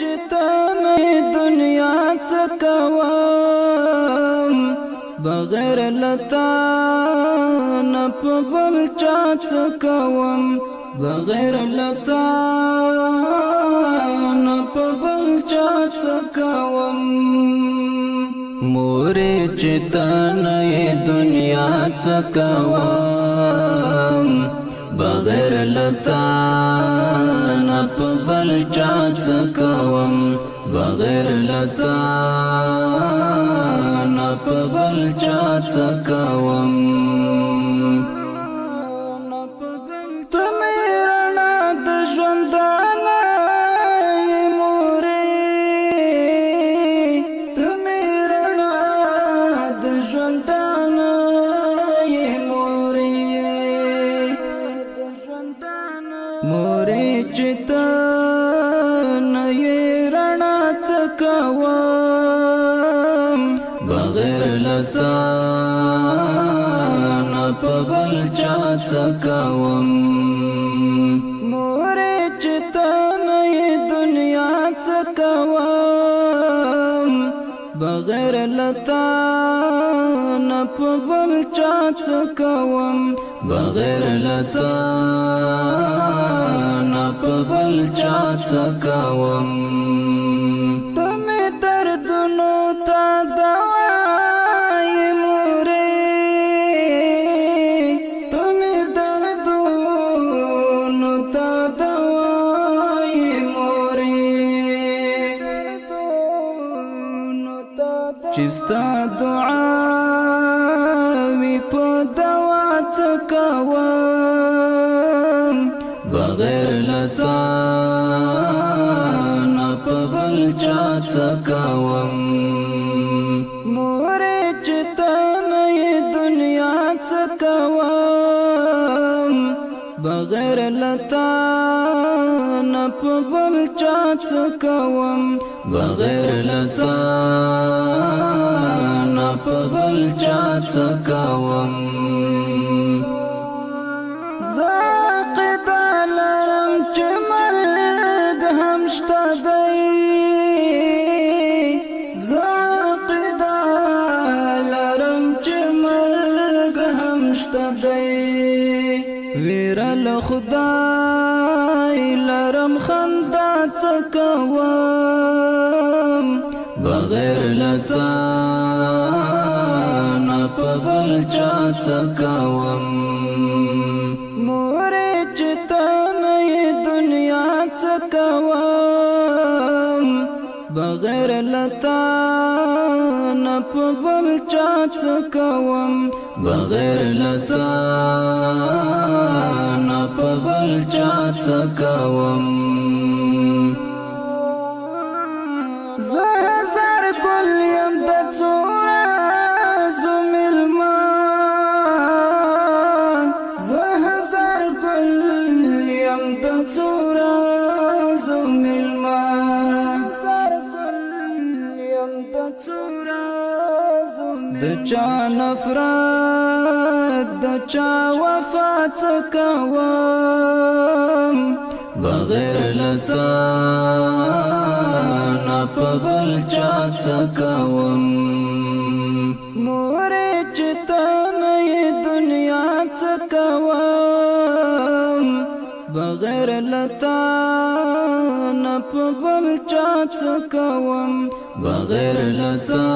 چتانه دنیا څکوم بغیر لتا نه په بل چا څکوم بغیر لتا نه په بل چا څکوم مورې چتانه دنیا څکوم بغیر لتا نه په بل چا څکوم بغیر لتا نه په بل چا څکوم ته مې رڼا د ژوندانه یې مورې ته مې رڼا د ژوندانه یې مورې مورې چې ته نه یې رڼا څکوم بغیر لتا نه په بل چا څکوم مورې چې ته نه یې دنیا څکوم بغیر لتا نه په بل چا څکوم بغیر لتا نه په بل چا څکوم ته مې دردونو ته دوا یې مورې ته مې دردونو ته دوا یې مورې چې ستا دعاوې په دوا څکوم بغیر لتا نه په بل چا څکوم مورې چې ته نه یې دنیا څکوم بغیر لتا نه په بل چا څکوم بغیر لتا نه په بل چا څکوم زه عقیده لرم چې مرګ هم شته دی زه عقیده لرم چې مرګ هم شته دی ویره له خدای لرم خندا څکوم بغیر لتا نه په بل چا څکوم مورې چې ته نه یې دنیا څکوم بغیر لتا نه په بل چا څکوم بغیر لتا نه په بل چا څکوم زه هزار ګل یم د څو ورځو مېلمه زه هزار ګل یم د څو ورځو مېلمه د چا نفرت د چا وفا څکوم بغیر لتا نه په بل چا څکوم مورې چې ته نه یې دنیا څکوم بغیر لتا نه په بل چا څکوم بغیر لتا